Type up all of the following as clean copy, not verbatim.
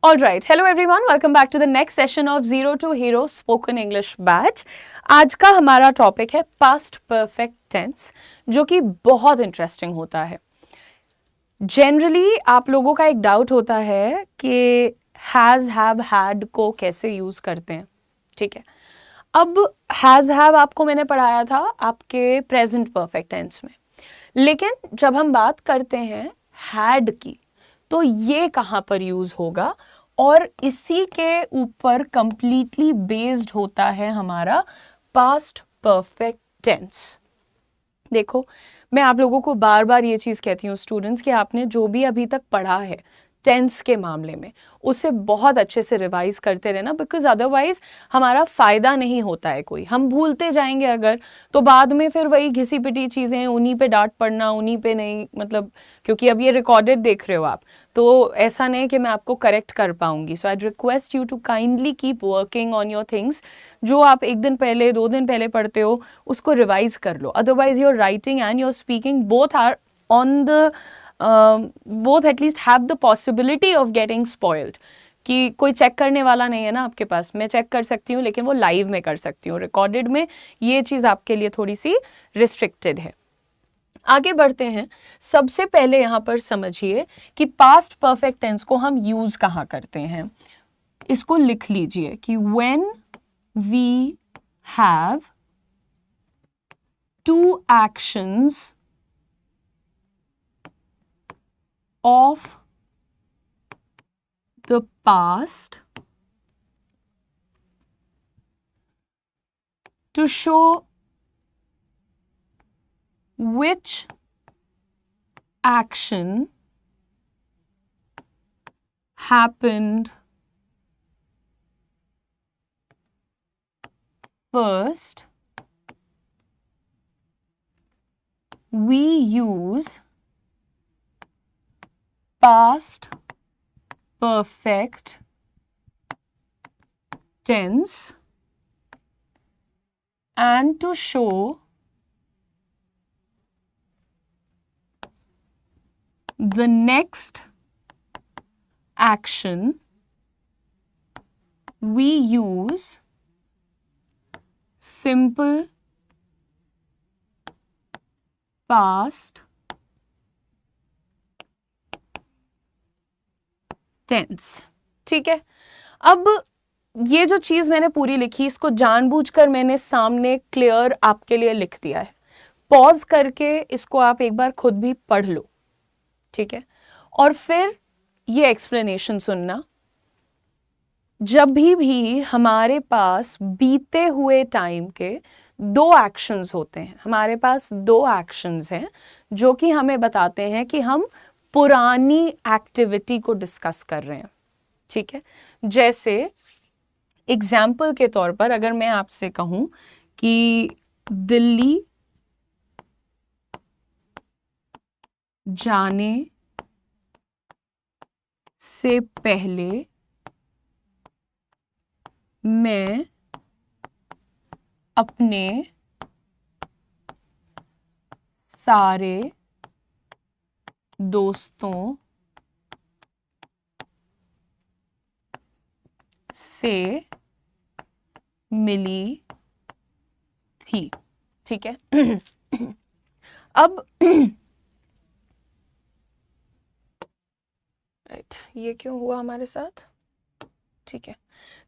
All right, hello everyone, welcome back to the next session of Zero to Hero Spoken English Batch. आज का हमारा topic है past perfect tense, जो कि बहुत इंटरेस्टिंग होता है. जनरली आप लोगों का एक डाउट होता है कि हैज़ हैव हैड को कैसे यूज़ करते हैं. ठीक है, अब हैज़ हैव आपको मैंने पढ़ाया था आपके प्रेजेंट परफेक्ट टेंस में, लेकिन जब हम बात करते हैं हैड की तो ये कहाँ पर यूज़ होगा, और इसी के ऊपर कंप्लीटली बेस्ड होता है हमारा पास्ट परफेक्ट टेंस. देखो, मैं आप लोगों को बार बार ये चीज़ कहती हूँ स्टूडेंट्स कि आपने जो भी अभी तक पढ़ा है टेंस के मामले में उसे बहुत अच्छे से रिवाइज करते रहना, बिकॉज अदरवाइज हमारा फ़ायदा नहीं होता है कोई. हम भूलते जाएंगे अगर, तो बाद में फिर वही घिसी पिटी चीज़ें, उन्हीं पे डांट पड़ना, उन्हीं पे नहीं, मतलब क्योंकि अब ये रिकॉर्डेड देख रहे हो आप, तो ऐसा नहीं कि मैं आपको करेक्ट कर पाऊंगी. So I request you to kindly keep working on your things. जो आप एक दिन पहले 2 दिन पहले पढ़ते हो उसको रिवाइज कर लो, otherwise your writing and your speaking both are on the both at least have the possibility of getting spoiled. कि कोई चेक करने वाला नहीं है ना आपके पास. मैं चेक कर सकती हूँ लेकिन वो लाइव में कर सकती हूँ, रिकॉर्डेड में ये चीज़ आपके लिए थोड़ी सी रिस्ट्रिक्टेड है. आगे बढ़ते हैं. सबसे पहले यहाँ पर समझिए कि पास्ट परफेक्ट टेंस को हम यूज कहाँ करते हैं. इसको लिख लीजिए कि when we have two actions of the past to show which action happened first, we use past perfect tense, and to show the next action we use simple past tense. ठीक है, अब ये जो चीज़ मैंने पूरी लिखी इसको जानबूझकर मैंने सामने क्लियर आपके लिए लिख दिया है. पॉज करके इसको आप एक बार खुद भी पढ़ लो. ठीक है, और फिर ये एक्सप्लेनेशन सुनना. जब भी हमारे पास बीते हुए टाइम के 2 एक्शंस होते हैं, हमारे पास 2 एक्शंस हैं जो कि हमें बताते हैं कि हम पुरानी एक्टिविटी को डिस्कस कर रहे हैं. ठीक है, जैसे एग्जाम्पल के तौर पर अगर मैं आपसे कहूं कि दिल्ली जाने से पहले मैं अपने सारे दोस्तों से मिली थी. ठीक है, अब राइट, ये क्यों हुआ हमारे साथ. ठीक है,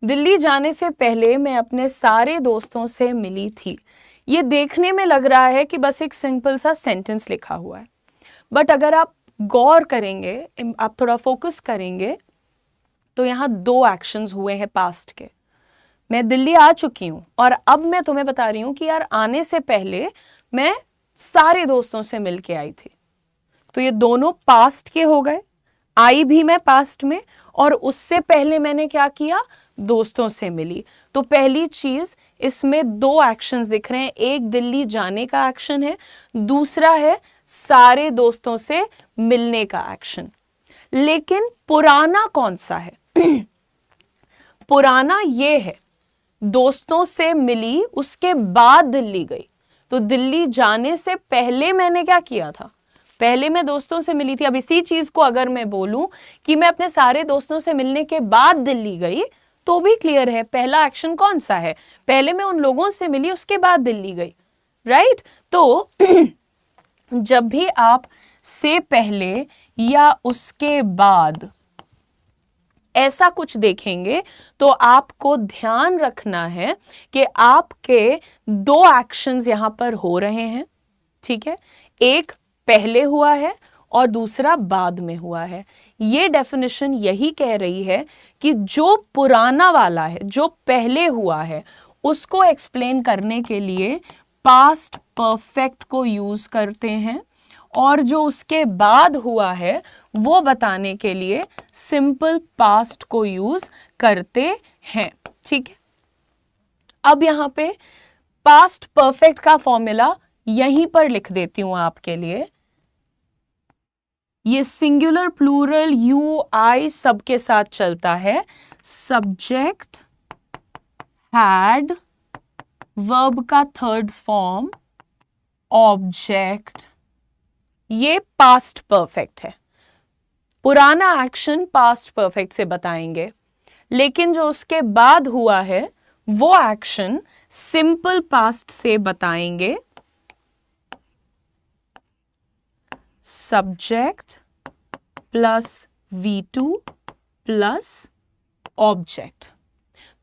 दिल्ली जाने से पहले मैं अपने सारे दोस्तों से मिली थी. ये देखने में लग रहा है कि बस एक सिंपल सा सेंटेंस लिखा हुआ है, बट अगर आप गौर करेंगे, आप थोड़ा फोकस करेंगे, तो यहाँ 2 एक्शंस हुए हैं पास्ट के. मैं दिल्ली आ चुकी हूँ और अब मैं तुम्हें बता रही हूँ कि यार आने से पहले मैं सारे दोस्तों से मिल के आई थी. तो ये दोनों पास्ट के हो गए. आई भी मैं पास्ट में, और उससे पहले मैंने क्या किया, दोस्तों से मिली. तो पहली चीज, इसमें 2 एक्शंस दिख रहे हैं. एक दिल्ली जाने का एक्शन है, दूसरा है सारे दोस्तों से मिलने का एक्शन. लेकिन पुराना कौन सा है? पुराना ये है, दोस्तों से मिली उसके बाद दिल्ली गई. तो दिल्ली जाने से पहले मैंने क्या किया था, पहले मैं दोस्तों से मिली थी। अब इसी चीज को अगर मैं बोलूं कि मैं अपने सारे दोस्तों से मिलने के बाद दिल्ली गई, तो भी क्लियर है पहला एक्शन कौन सा है, पहले मैं उन लोगों से मिली उसके बाद दिल्ली गई, राइट। तो जब भी आप से पहले या उसके बाद ऐसा कुछ देखेंगे तो आपको ध्यान रखना है कि आपके दो एक्शंस यहां पर हो रहे हैं, ठीक है। एक पहले हुआ है और दूसरा बाद में हुआ है। ये डेफिनेशन यही कह रही है कि जो पुराना वाला है, जो पहले हुआ है, उसको एक्सप्लेन करने के लिए पास्ट परफेक्ट को यूज करते हैं, और जो उसके बाद हुआ है वो बताने के लिए सिंपल पास्ट को यूज करते हैं, ठीक है। अब यहां पे पास्ट परफेक्ट का फॉर्मूला यहीं पर लिख देती हूं आपके लिए। ये सिंगुलर प्लूरल यू आई सबके साथ चलता है। सब्जेक्ट हैड, वर्ब का थर्ड फॉर्म ऑब्जेक्ट, ये पास्ट परफेक्ट है। पुराना एक्शन पास्ट परफेक्ट से बताएंगे, लेकिन जो उसके बाद हुआ है वो एक्शन सिंपल पास्ट से बताएंगे। Subject plus V2 plus object.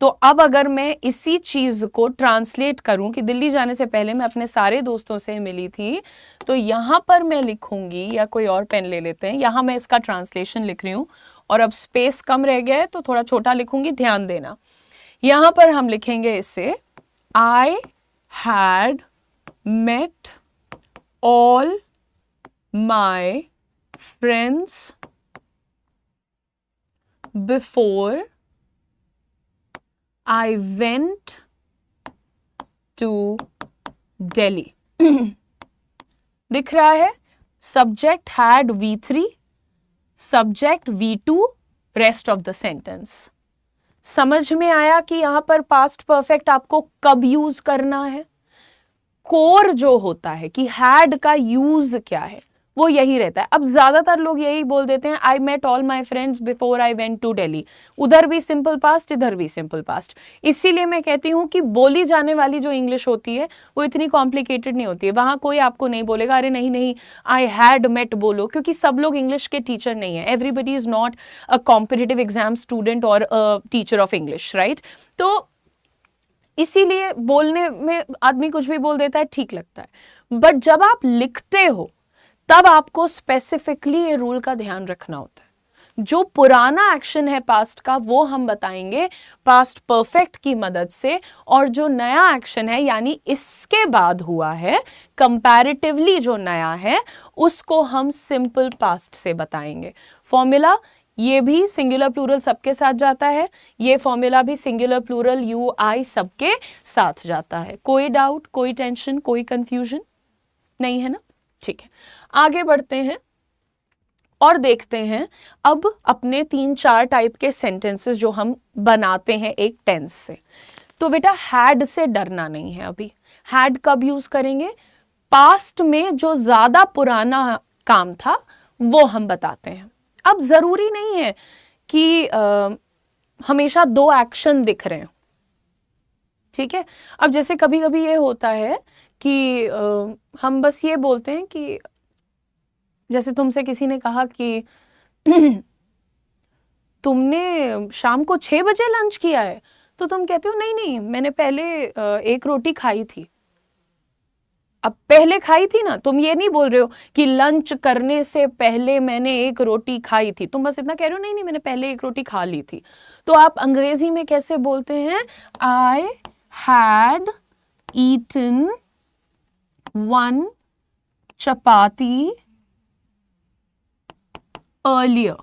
तो अब अगर मैं इसी चीज को ट्रांसलेट करूं कि दिल्ली जाने से पहले मैं अपने सारे दोस्तों से मिली थी, तो यहां पर मैं लिखूंगी, या कोई और पेन ले लेते हैं, यहां मैं इसका ट्रांसलेशन लिख रही हूं और अब स्पेस कम रह गया है तो थोड़ा छोटा लिखूंगी, ध्यान देना। यहां पर हम लिखेंगे इसे I had met all my friends before I went to Delhi. दिख रहा है, subject had V3, subject V2, rest of the sentence. समझ में आया कि यहां पर पास्ट परफेक्ट आपको कब यूज करना है। कोर जो होता है कि हैड का यूज क्या है वो यही रहता है। अब ज्यादातर लोग यही बोल देते हैं I met all my friends before I went to Delhi. उधर भी सिंपल पास्ट, इधर भी सिंपल पास्ट। इसीलिए मैं कहती हूँ कि बोली जाने वाली जो इंग्लिश होती है वो इतनी कॉम्प्लिकेटेड नहीं होती है। वहां कोई आपको नहीं बोलेगा अरे नहीं नहीं आई हैड मेट बोलो, क्योंकि सब लोग इंग्लिश के टीचर नहीं है। Everybody is not a competitive exam student और a teacher of English, right. तो इसीलिए बोलने में आदमी कुछ भी बोल देता है, ठीक लगता है, बट जब आप लिखते हो तब आपको स्पेसिफिकली ये रूल का ध्यान रखना होता है। जो पुराना एक्शन है पास्ट का वो हम बताएंगे पास्ट परफेक्ट की मदद से, और जो नया एक्शन है यानी इसके बाद हुआ है कंपैरेटिवली जो नया है उसको हम सिंपल पास्ट से बताएंगे। फॉर्मूला ये भी सिंगुलर प्लूरल सबके साथ जाता है, ये फॉर्मूला भी सिंगुलर प्लूरल यू आई सबके साथ जाता है। कोई डाउट, कोई टेंशन, कोई कंफ्यूजन नहीं है ना, ठीक है। आगे बढ़ते हैं और देखते हैं अब अपने 3-4 टाइप के सेंटेंसेस जो हम बनाते हैं एक टेंस से। तो बेटा हैड से डरना नहीं है। अभी हैड कब यूज करेंगे, पास्ट में जो ज्यादा पुराना काम था वो हम बताते हैं। अब जरूरी नहीं है कि हमेशा दो एक्शन दिख रहे हैं, ठीक है। अब जैसे कभी कभी ये होता है कि हम बस ये बोलते हैं कि जैसे तुमसे किसी ने कहा कि तुमने शाम को 6 बजे लंच किया है, तो तुम कहते हो नहीं नहीं मैंने पहले 1 रोटी खाई थी। अब पहले खाई थी ना, तुम ये नहीं बोल रहे हो कि लंच करने से पहले मैंने 1 रोटी खाई थी, तुम बस इतना कह रहे हो नहीं नहीं मैंने पहले 1 रोटी खा ली थी। तो आप अंग्रेजी में कैसे बोलते हैं, I had eaten 1 chapati earlier.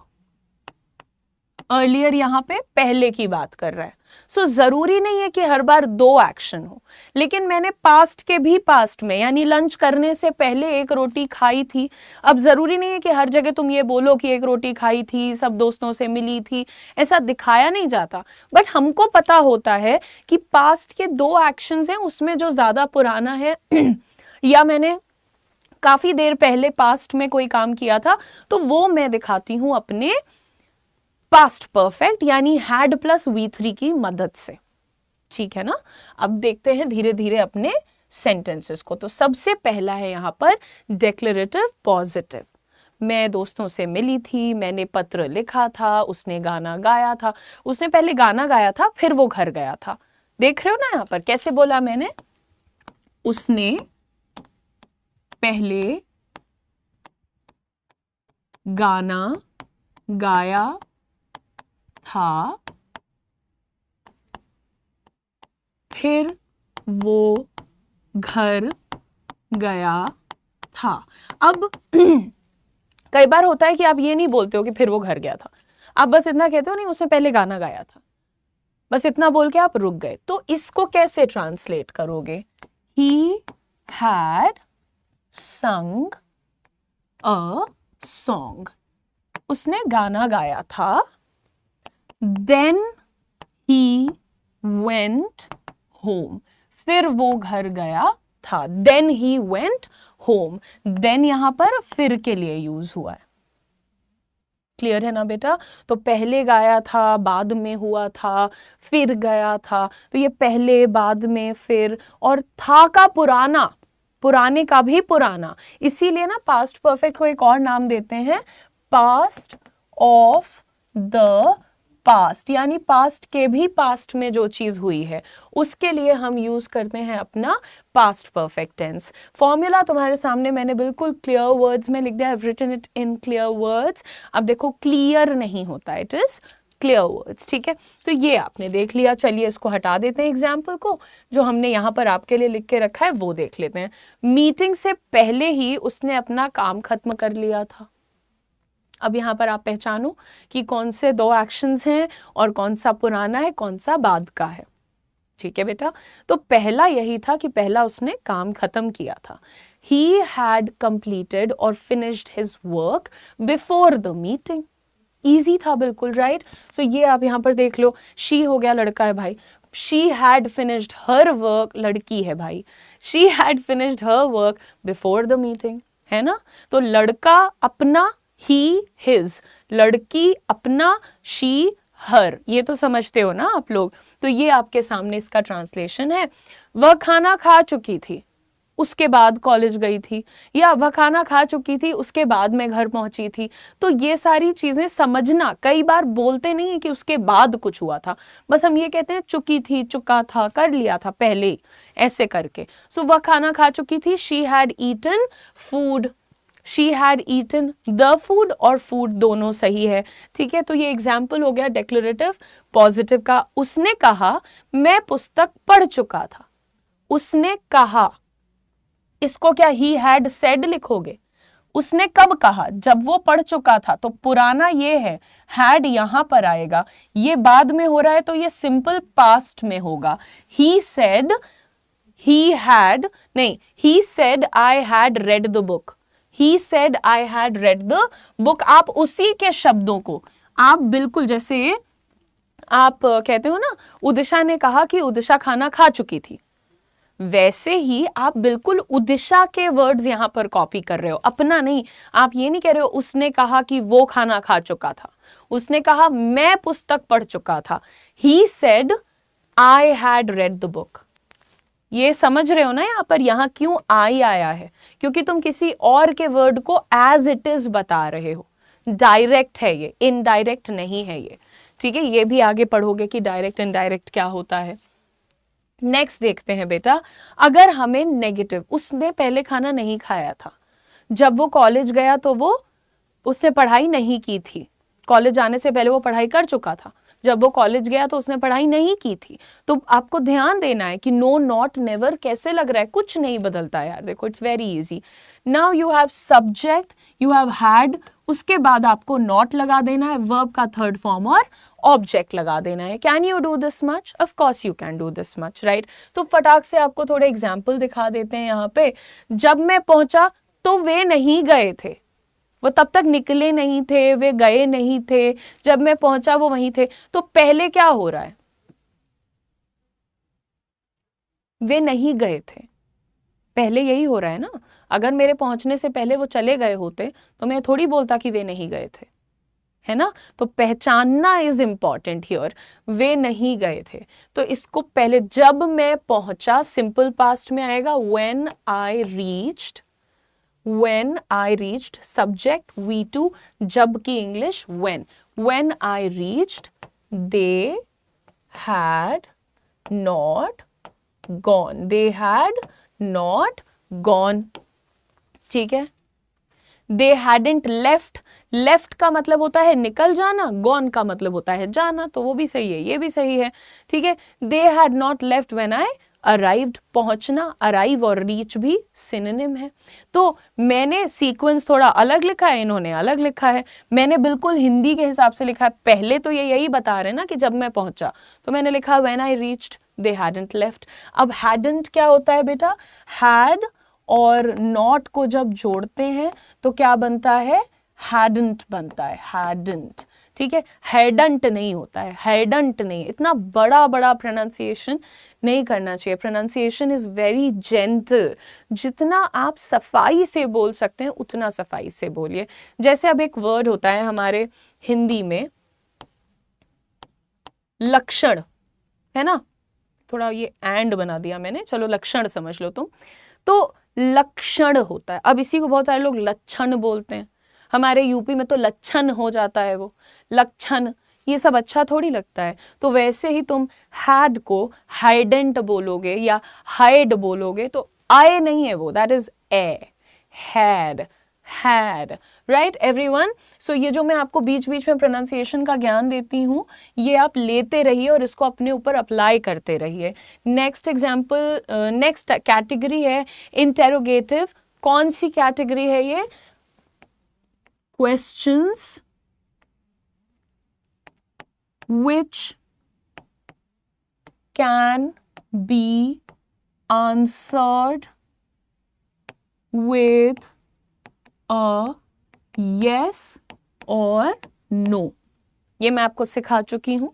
Earlier यहां पे पहले की बात कर रहा है। सो जरूरी नहीं है कि हर बार 2 एक्शन हो, लेकिन मैंने पास्ट के भी पास्ट में यानी लंच करने से पहले 1 रोटी खाई थी। अब जरूरी नहीं है कि हर जगह तुम ये बोलो कि 1 रोटी खाई थी, सब दोस्तों से मिली थी, ऐसा दिखाया नहीं जाता। बट हमको पता होता है कि पास्ट के 2 एक्शंस हैं, उसमें जो ज्यादा पुराना है या मैंने काफी देर पहले पास्ट में कोई काम किया था, तो वो मैं दिखाती हूं अपने पास्ट परफेक्ट यानी हैड प्लस V3 की मदद से। ठीक है ना। अब देखते हैं धीरे धीरे अपने सेंटेंसेस को। तो सबसे पहला है यहां पर डिक्लेरेटिव पॉजिटिव। मैं दोस्तों से मिली थी, मैंने पत्र लिखा था, उसने गाना गाया था। उसने पहले गाना गाया था, फिर वो घर गया था। देख रहे हो ना यहां पर कैसे बोला मैंने, उसने पहले गाना गाया था, फिर वो घर गया था। अब कई बार होता है कि आप ये नहीं बोलते हो कि फिर वो घर गया था, आप बस इतना कहते हो नहीं उसने पहले गाना गाया था, बस इतना बोल के आप रुक गए। तो इसको कैसे ट्रांसलेट करोगे? He had sung a song. उसने गाना गाया था। Then he went home. फिर वो घर गया था। Then he went home. Then यहां पर फिर के लिए यूज हुआ है। क्लियर है ना बेटा? तो पहले गाया था, बाद में हुआ था, फिर गया था। तो ये पहले, बाद में, फिर, और था का पुराना, पुराने का भी पुराना। इसीलिए ना पास्ट परफेक्ट को एक और नाम देते हैं, पास्ट ऑफ द पास्ट, यानी पास्ट के भी पास्ट में जो चीज हुई है उसके लिए हम यूज करते हैं अपना पास्ट परफेक्ट टेंस। फॉर्मूला तुम्हारे सामने मैंने बिल्कुल क्लियर वर्ड्स में लिख दिया, I have written it in clear words. अब देखो क्लियर नहीं होता, इट इज क्लियर वर्ड्स। ठीक है, तो ये आपने देख लिया। चलिए इसको हटा देते हैं, एग्जाम्पल को जो हमने यहाँ पर आपके लिए लिख के रखा है वो देख लेते हैं। मीटिंग से पहले ही उसने अपना काम खत्म कर लिया था। अब यहाँ पर आप पहचानो कि कौन से दो एक्शंस हैं और कौन सा पुराना है, कौन सा बाद का है। ठीक है बेटा, तो पहला यही था कि पहला उसने काम खत्म किया था। He had completed or finished his work before the meeting. Easy था बिल्कुल, राइट? सो ये आप यहाँ पर देख लो, she हो गया लड़का है भाई, she had finished her work लड़की है भाई, she had finished her work before the meeting, है ना? तो लड़का अपना, he his, लड़की अपना, she her, ये तो समझते हो ना आप लोग। तो ये आपके सामने इसका ट्रांसलेशन है। वह खाना खा चुकी थी, उसके बाद कॉलेज गई थी, या वह खाना खा चुकी थी, उसके बाद मैं घर पहुंची थी। तो ये सारी चीजें समझना, कई बार बोलते नहीं है कि उसके बाद कुछ हुआ था, बस हम ये कहते हैं चुकी थी, चुका था, कर लिया था पहले, ऐसे करके। सो वह खाना खा चुकी थी, she had eaten food, she had eaten the food, और फूड दोनों सही है। ठीक है, तो ये एग्जाम्पल हो गया डेक्लरेटिव पॉजिटिव का। उसने कहा मैं पुस्तक पढ़ चुका था, उसने कहा, इसको क्या ही हैड सेड लिखोगे? उसने कब कहा? जब वो पढ़ चुका था। तो पुराना ये है, हैड यहां पर आएगा, ये बाद में हो रहा है तो ये सिंपल पास्ट में होगा। ही सेड, ही हैड नहीं, he said I had read the book, he said I had read the book. आप उसी के शब्दों को आप बिल्कुल, जैसे आप कहते हो ना उदिशा ने कहा कि उदिशा खाना खा चुकी थी, वैसे ही आप बिल्कुल उदिशा के वर्ड्स यहां पर कॉपी कर रहे हो, अपना नहीं। आप ये नहीं कह रहे हो उसने कहा कि वो खाना खा चुका था, उसने कहा मैं पुस्तक पढ़ चुका था, he said I had read the book. ये समझ रहे हो ना यहाँ पर, यहाँ क्यों आई आया है? क्योंकि तुम किसी और के वर्ड को एज इट इज बता रहे हो। डायरेक्ट है ये, इनडायरेक्ट नहीं है ये। ठीक है, ये भी आगे पढ़ोगे कि डायरेक्ट इनडायरेक्ट क्या होता है। नेक्स्ट देखते हैं बेटा, अगर हमें नेगेटिव, उसने पहले खाना नहीं खाया था, जब वो कॉलेज गया तो वो उसने पढ़ाई नहीं की थी, कॉलेज जाने से पहले वो पढ़ाई कर चुका था, जब वो कॉलेज गया तो उसने पढ़ाई नहीं की थी। तो आपको ध्यान देना है कि नो, नॉट, नेवर कैसे लग रहा है, कुछ नहीं बदलता यार, देखो it's very easy. Now you have subject, you have had, उसके बाद आपको नॉट लगा देना है, वर्ब का थर्ड फॉर्म और ऑब्जेक्ट लगा देना है। Can you do this much? Of course you can do this much, right? तो फटाक से आपको थोड़े एग्जाम्पल दिखा देते हैं यहाँ पे। जब मैं पहुंचा तो वे नहीं गए थे, वो तब तक निकले नहीं थे, वे गए नहीं थे, जब मैं पहुंचा वो वहीं थे। तो पहले क्या हो रहा है? वे नहीं गए थे, पहले यही हो रहा है ना। अगर मेरे पहुंचने से पहले वो चले गए होते तो मैं थोड़ी बोलता कि वे नहीं गए थे, है ना। तो पहचानना इज इंपॉर्टेंट हियर, वे नहीं गए थे। तो इसको पहले जब मैं पहुंचा सिंपल पास्ट में आएगा when I reached, when I reached, subject V2, जबकि English when I reached they had not gone, they had not gone, ठीक है। they hadn't left, left का मतलब होता है निकल जाना, gone का मतलब होता है जाना, तो वो भी सही है, ये भी सही है, ठीक है। they had not left when I arrived, पहुंचना, arrive और reach भी सिनोनिम है। तो मैंने सीक्वेंस थोड़ा अलग लिखा है, इन्होंने अलग लिखा है, मैंने बिल्कुल हिंदी के हिसाब से लिखा है। पहले तो ये यही बता रहे ना कि जब मैं पहुंचा, तो मैंने लिखा when I reached they hadn't left। अब hadn't क्या होता है बेटा, had और not को जब जोड़ते हैं तो क्या बनता है, hadn't बनता है, hadn't, ठीक है। hadn't नहीं होता है, hadn't नहीं, इतना बड़ा बड़ा प्रोनाउंसिएशन नहीं करना चाहिए। प्रोनाउंसिएशन इज वेरी जेंटल, जितना आप सफाई से बोल सकते हैं उतना सफाई से बोलिए। जैसे अब एक वर्ड होता है हमारे हिंदी में लक्षण, है ना, थोड़ा ये एंड बना दिया मैंने, चलो लक्षण समझ लो तुम। तो लक्षण होता है, अब इसी को बहुत सारे लोग लक्षण बोलते हैं, हमारे यूपी में तो लक्षण हो जाता है वो, लक्षण, ये सब अच्छा थोड़ी लगता है। तो वैसे ही तुम हैड को हाइडेंट बोलोगे या हाइड बोलोगे तो आए नहीं है वो, that is a, had, had, right everyone. So ये जो मैं आपको बीच बीच में प्रोनाउंसिएशन का ज्ञान देती हूँ, ये आप लेते रहिए और इसको अपने ऊपर अप्लाई करते रहिए। नेक्स्ट एग्जाम्पल, नेक्स्ट कैटेगरी है इंटेरोगेटिव। कौन सी कैटेगरी है ये, questions which can be answered with a yes or no। ये मैं आपको सिखा चुकी हूं।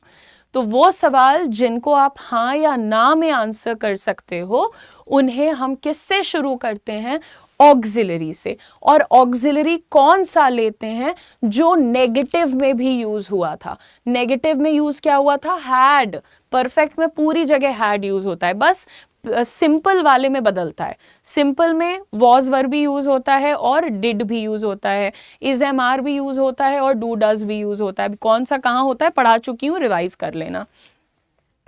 तो वो सवाल जिनको आप हाँ या ना में आंसर कर सकते हो, उन्हें हम किससे शुरू करते हैं, ऑक्सिलरी से। और ऑक्सिलरी कौन सा लेते हैं, जो नेगेटिव में भी यूज हुआ था। नेगेटिव में यूज क्या हुआ था, हैड। परफेक्ट में पूरी जगह हैड यूज होता है, बस सिंपल वाले में बदलता है। सिंपल में वॉज वर्ब भी यूज होता है और डिड भी यूज होता है, इज एम आर भी यूज होता है और डू डज भी यूज होता है। कौन सा कहाँ होता है पढ़ा चुकी हूँ, रिवाइज कर लेना।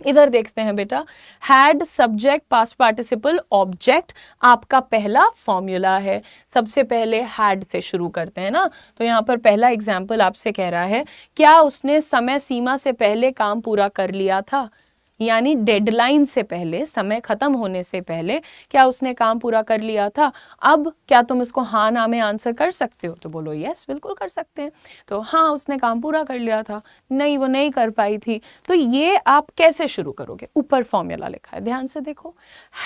इधर देखते हैं बेटा, had subject past participle object आपका पहला फॉर्मूला है। सबसे पहले हैड से शुरू करते हैं ना, तो यहाँ पर पहला एग्जाम्पल आपसे कह रहा है, क्या उसने समय सीमा से पहले काम पूरा कर लिया था, यानी डेडलाइन से पहले, समय खत्म होने से पहले क्या उसने काम पूरा कर लिया था। अब क्या तुम इसको हाँ ना में आंसर कर सकते हो, तो बोलो यस, बिल्कुल कर सकते हैं। तो हाँ उसने काम पूरा कर लिया था, नहीं वो नहीं कर पाई थी। तो ये आप कैसे शुरू करोगे, ऊपर फॉर्मूला लिखा है, ध्यान से देखो।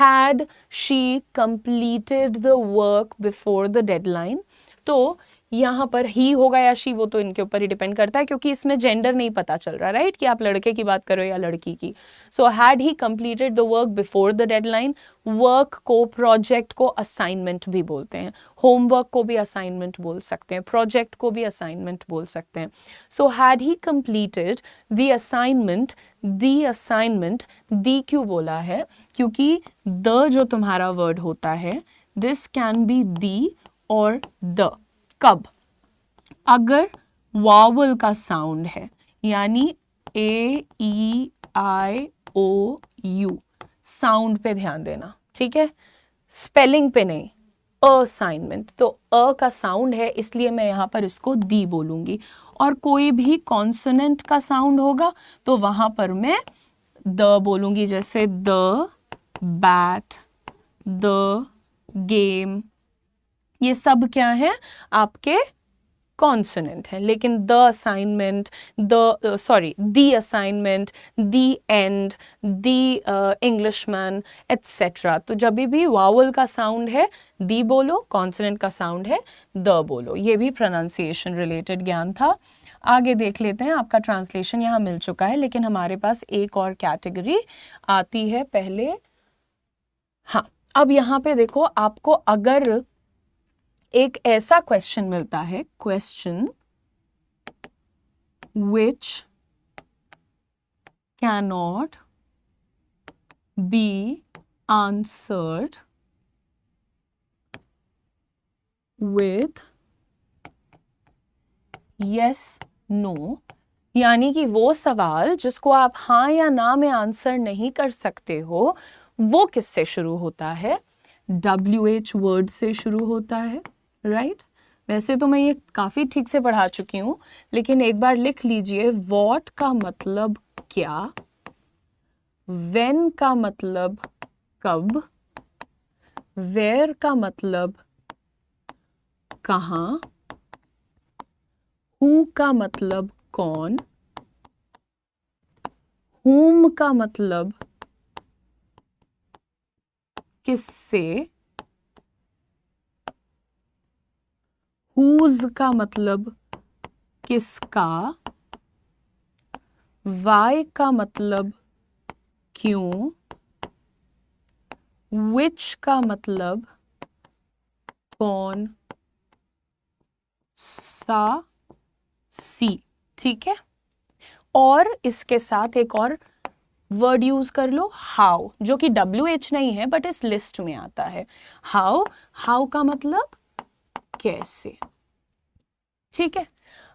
Had she completed the work before the deadline, तो यहाँ पर ही होगा या शी, वो तो इनके ऊपर ही डिपेंड करता है, क्योंकि इसमें जेंडर नहीं पता चल रहा, राइट, कि आप लड़के की बात करो या लड़की की। सो had he completed the work before the deadline. Work को, प्रोजेक्ट को असाइनमेंट भी बोलते हैं, होमवर्क को भी असाइनमेंट बोल सकते हैं, प्रोजेक्ट को भी असाइनमेंट बोल सकते हैं। So had he completed the assignment, the assignment, the क्यों बोला है, क्योंकि द जो तुम्हारा वर्ड होता है, दिस कैन बी दी और द, कब, अगर वावल का साउंड है, यानी ए ई आई ओ यू, साउंड पे ध्यान देना, ठीक है, स्पेलिंग पे नहीं। असाइनमेंट, तो अ का साउंड है, इसलिए मैं यहाँ पर इसको दी बोलूंगी। और कोई भी कॉन्सोनेंट का साउंड होगा तो वहां पर मैं द बोलूंगी, जैसे द बैट, द गेम, ये सब क्या है आपके कॉन्सोनेंट है। लेकिन the assignment, the sorry the assignment, the and, the Englishman etcetera, तो जब भी वावल का साउंड है दी बोलो, कॉन्सोनेंट का साउंड है द बोलो। ये भी प्रोनाउंसिएशन रिलेटेड ज्ञान था। आगे देख लेते हैं, आपका ट्रांसलेशन यहाँ मिल चुका है, लेकिन हमारे पास एक और कैटेगरी आती है पहले। हाँ, अब यहाँ पे देखो, आपको अगर एक ऐसा क्वेश्चन मिलता है, question which cannot be answered with yes no, यानी कि वो सवाल जिसको आप हाँ या ना में आंसर नहीं कर सकते हो, वो किससे शुरू होता है? WH वर्ड से शुरू होता है, राइट? वैसे तो मैं ये काफी ठीक से पढ़ा चुकी हूं, लेकिन एक बार लिख लीजिए, what का मतलब क्या, when का मतलब कब, where का मतलब कहाँ, who का मतलब कौन, whom का मतलब किससे, whose का मतलब किसका, why का मतलब क्यों, which का मतलब कौन सा, सी, ठीक है? और इसके साथ एक और वर्ड यूज कर लो, हाउ, जो कि WH नहीं है बट इस लिस्ट में आता है। हाउ, हाउ का मतलब कैसे, ठीक है?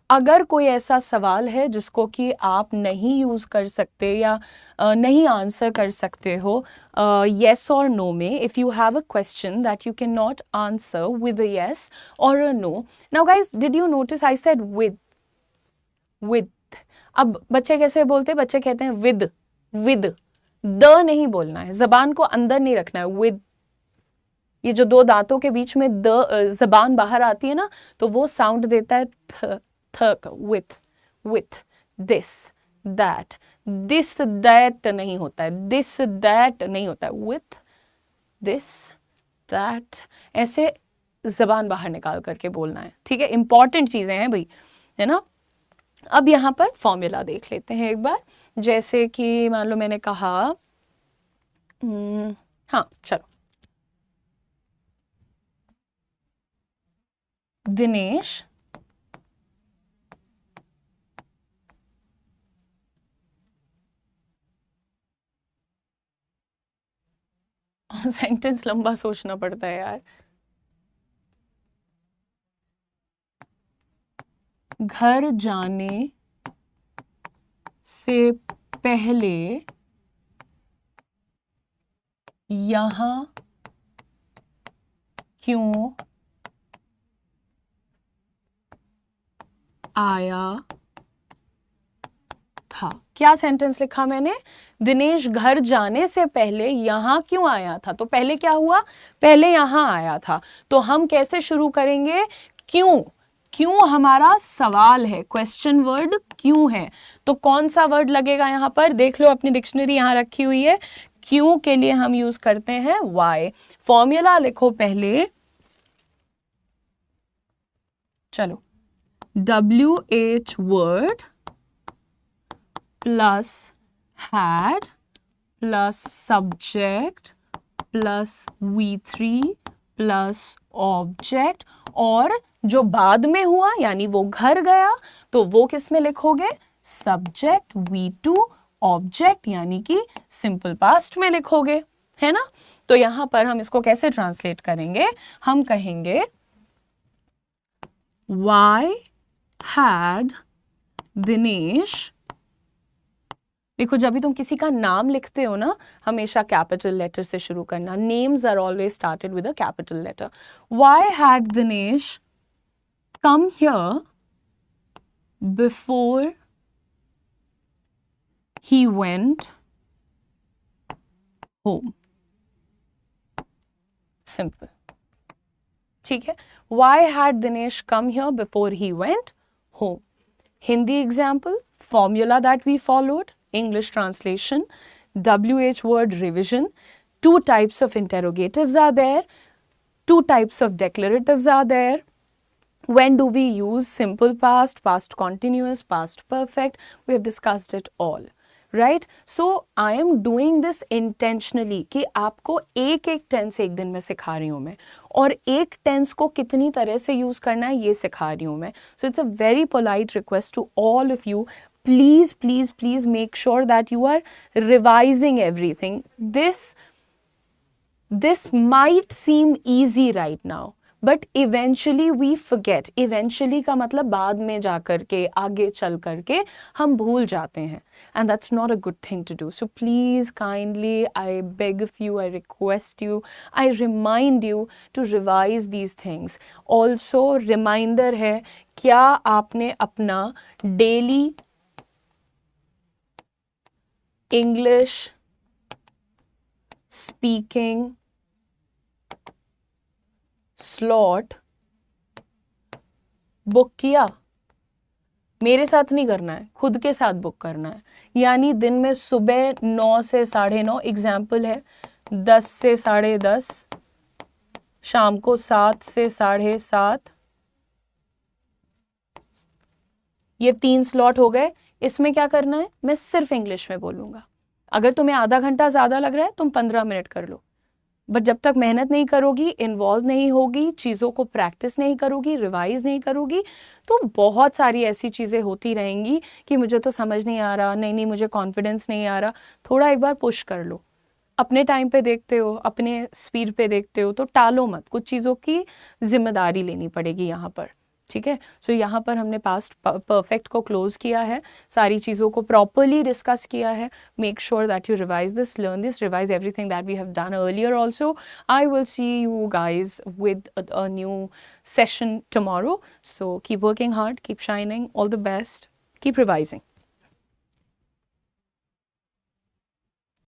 अगर कोई ऐसा सवाल है जिसको कि आप नहीं यूज कर सकते या नहीं आंसर कर सकते हो yes और no में, if you have a question that you cannot answer with a yes or a no. Now guys, did you notice I said with? अब बच्चे कैसे बोलते हैं? बच्चे कहते हैं with, द नहीं बोलना है, जबान को अंदर नहीं रखना है, with। ये जो दो दांतों के बीच में द जबान बाहर आती है ना, तो वो साउंड देता है थ with this that, this that नहीं होता है, this that नहीं होता है, with this that, ऐसे जबान बाहर निकाल करके बोलना है, ठीक है? इंपॉर्टेंट चीजें हैं भाई, है ना? अब यहाँ पर फॉर्मूला देख लेते हैं एक बार। जैसे कि मान लो मैंने कहा हाँ चलो, दिनेश सेंटेंस लंबा सोचना पड़ता है यार। घर जाने से पहले यहां क्यों आया था? क्या सेंटेंस लिखा मैंने? दिनेश घर जाने से पहले यहां क्यों आया था? तो पहले क्या हुआ? पहले यहां आया था। तो हम कैसे शुरू करेंगे? क्यों, क्यों हमारा सवाल है, क्वेश्चन वर्ड क्यों है, तो कौन सा वर्ड लगेगा यहां पर? देख लो, अपनी डिक्शनरी यहां रखी हुई है। क्यों के लिए हम यूज करते हैं why। फॉर्मूला लिखो पहले, चलो, WH word plus had plus subject plus V3 plus object, और जो बाद में हुआ यानी वो घर गया, तो वो किस में लिखोगे? सब्जेक्ट V2 ऑब्जेक्ट, यानी कि सिंपल पास्ट में लिखोगे, है ना? तो यहां पर हम इसको कैसे ट्रांसलेट करेंगे? हम कहेंगे why had दिनेश, देखो जब भी तुम किसी का नाम लिखते हो ना, हमेशा कैपिटल लेटर से शुरू करना। Names are always started with a capital letter. Why had Dinesh come here before he went home? Simple, ठीक है? Why had Dinesh come here before he went home? Hindi example, formula that we followed, English translation, WH word revision. Two types of interrogatives are there. Two types of declaratives are there. When do we use simple past, past continuous, past perfect? We have discussed it all. Right? So I am doing this intentionally कि आपको एक एक tense एक दिन में सिखा रही हूँ मैं, और एक टेंस को कितनी तरह से यूज़ करना है ये सिखा रही हूँ मैं. So it's a very polite request to all of you, please please please make sure that you are revising everything. This might seem easy right now, but eventually we forget. Eventually का मतलब बाद में जा कर के, आगे चल कर के हम भूल जाते हैं, and that's not a good thing to do. So please kindly, I beg of you, I request you, I remind you to revise these things. Also reminder है, क्या आपने अपना daily English speaking slot book किया? मेरे साथ नहीं करना है, खुद के साथ बुक करना है. यानी दिन में सुबह 9 से 9:30, एग्जाम्पल है 10 से 10:30, शाम को 7 से 7:30. ये 3 स्लॉट हो गए. इसमें क्या करना है, मैं सिर्फ इंग्लिश में बोलूँगा. अगर तुम्हें आधा घंटा ज़्यादा लग रहा है, तुम 15 मिनट कर लो. बट जब तक मेहनत नहीं करोगी, इन्वॉल्व नहीं होगी, चीज़ों को प्रैक्टिस नहीं करोगी, रिवाइज नहीं करोगी, तो बहुत सारी ऐसी चीज़ें होती रहेंगी कि मुझे तो समझ नहीं आ रहा, नहीं मुझे कॉन्फिडेंस नहीं आ रहा. थोड़ा एक बार पुश कर लो. अपने टाइम पे देखते हो, अपने स्पीड पे देखते हो, तो टालो मत. कुछ चीज़ों की जिम्मेदारी लेनी पड़ेगी यहाँ पर. ठीक है? सो यहाँ पर हमने पास्ट परफेक्ट को क्लोज किया है, सारी चीज़ों को प्रॉपरली डिस्कस किया है. Make sure that you revise this, learn this, revise everything that we have done earlier also. I will see you guys with a new session tomorrow. So keep working hard, keep shining, all the best, keep revising.